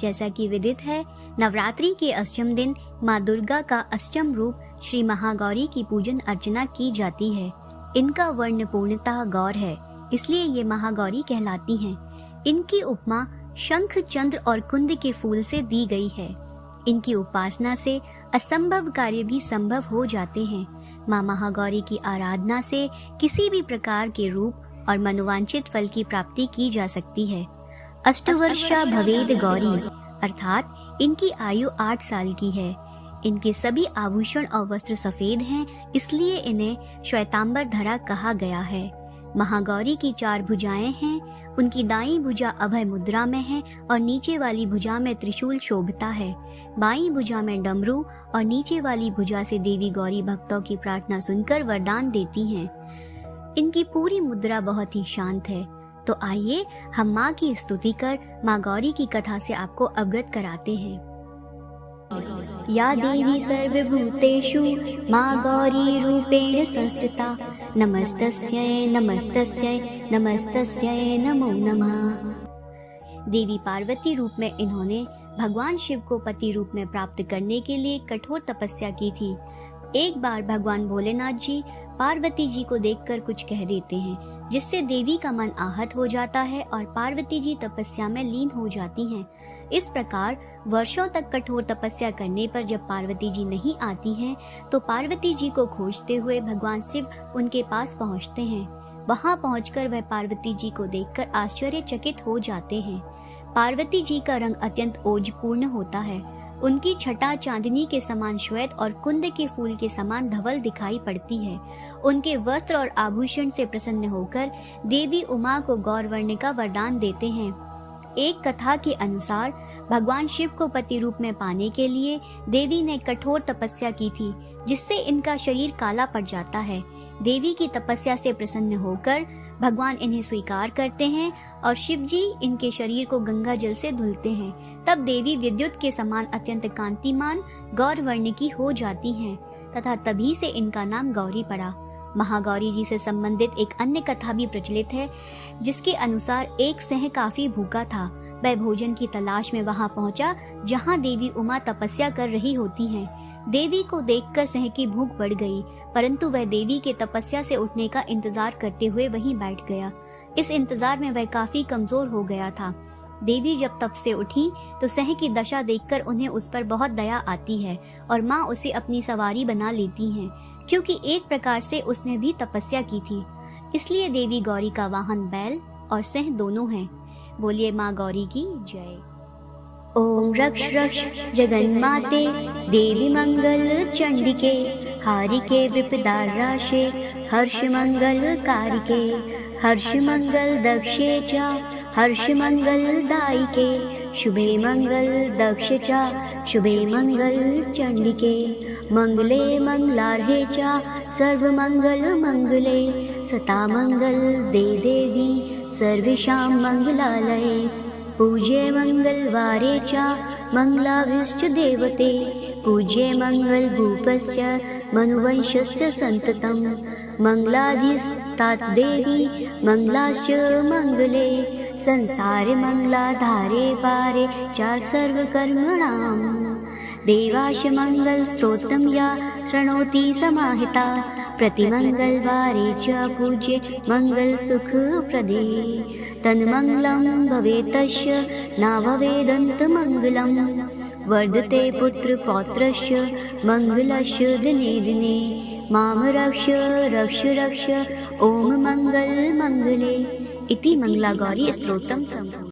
जैसा कि विदित है, नवरात्रि के अष्टम दिन माँ दुर्गा का अष्टम रूप श्री महागौरी की पूजन अर्चना की जाती है। इनका वर्ण पूर्णतः गौर है, इसलिए ये महागौरी कहलाती हैं। इनकी उपमा शंख, चंद्र और कुंद के फूल से दी गई है। इनकी उपासना से असंभव कार्य भी संभव हो जाते हैं। माँ महागौरी की आराधना से किसी भी प्रकार के रूप और मनोवांछित फल की प्राप्ति की जा सकती है। अष्टवर्षा भवेद गौरी अर्थात इनकी आयु 8 साल की है। इनके सभी आभूषण और वस्त्र सफेद हैं, इसलिए इन्हें श्वेतांबर धरा कहा गया है। महागौरी की 4 भुजाएं हैं। उनकी दाईं भुजा अभय मुद्रा में है और नीचे वाली भुजा में त्रिशूल शोभता है। बाईं भुजा में डमरू और नीचे वाली भुजा से देवी गौरी भक्तों की प्रार्थना सुनकर वरदान देती हैं। इनकी पूरी मुद्रा बहुत ही शांत है। तो आइए हम माँ की स्तुति कर माँ गौरी की कथा से आपको अवगत कराते हैं। या देवी सर्वभूतेषु माँ गौरी रूपेण संस्थिता नमस्तस्यै नमस्तस्यै नमस्तस्यै नमो नमः। देवी पार्वती रूप में इन्होंने भगवान शिव को पति रूप में प्राप्त करने के लिए कठोर तपस्या की थी। एक बार भगवान भोलेनाथ जी पार्वती जी को देखकर कुछ कह देते हैं, जिससे देवी का मन आहत हो जाता है और पार्वती जी तपस्या में लीन हो जाती हैं। इस प्रकार वर्षों तक कठोर तपस्या करने पर जब पार्वती जी नहीं आती हैं, तो पार्वती जी को खोजते हुए भगवान शिव उनके पास पहुंचते हैं। वहां पहुंचकर वह पार्वती जी को देखकर आश्चर्यचकित हो जाते हैं। पार्वती जी का रंग अत्यंत ओजपूर्ण होता है। उनकी छटा चांदनी के समान श्वेत और कुंद के फूल के समान धवल दिखाई पड़ती है। उनके वस्त्र और आभूषण से प्रसन्न होकर देवी उमा को गौरवर्ण का वरदान देते हैं। एक कथा के अनुसार भगवान शिव को पति रूप में पाने के लिए देवी ने कठोर तपस्या की थी, जिससे इनका शरीर काला पड़ जाता है। देवी की तपस्या से प्रसन्न होकर भगवान इन्हें स्वीकार करते हैं और शिव जी इनके शरीर को गंगा जल से धुलते हैं। तब देवी विद्युत के समान अत्यंत कांतिमान गौरवर्ण की हो जाती हैं तथा तभी से इनका नाम गौरी पड़ा। महागौरी जी से संबंधित एक अन्य कथा भी प्रचलित है, जिसके अनुसार एक सिंह काफी भूखा था। वह भोजन की तलाश में वहां पहुंचा जहां देवी उमा तपस्या कर रही होती हैं। देवी को देखकर सिंह की भूख बढ़ गई, परंतु वह देवी के तपस्या से उठने का इंतजार करते हुए वहीं बैठ गया। इस इंतजार में वह काफी कमजोर हो गया था। देवी जब तप से उठी तो सिंह की दशा देखकर उन्हें उस पर बहुत दया आती है और माँ उसे अपनी सवारी बना लेती हैं, क्योंकि एक प्रकार से उसने भी तपस्या की थी। इसलिए देवी गौरी का वाहन बैल और सिंह दोनों हैं। बोलिए माँ गौरी की जय। ओम रक्ष रक्ष जगन्माते देवी मंगल चंडिके हारिके विपदाराशे हर्ष मंगल कारिके हर्ष मंगल दक्षे च हर्ष मंगल दायिके शुभे मंगल दक्ष च शुभे मंगल चंडिके मंगले मंगलार्हे च सर्व मंगल मंगले सता मंगल दे देवी सर्वेषां मंगलालये पूज्ये मंगलवारे च मंगलाभिष्ट देवते पूज्ये मंगल भूपस्य मनुवंशस्य संततम् मंगलाधिष्ठात् देवी मंगलाश्च मंगले संसारे मंगलाधारे पारे च सर्वकर्मणाम् देवाश मंगल स्त्रोत्रं या शृणोति समाहिता प्रतिमंगलवारे च पूज्ये मंगल सुख प्रदे तन्मंगलं भवेतस्य न भवेदन्तमंगलं वर्धते पुत्र पौत्रस्य मंगलस्य दिने दिने माम रक्ष रक्ष रक्ष ओम मंगल मंगले इति मंगलागौरी स्तोत्रम।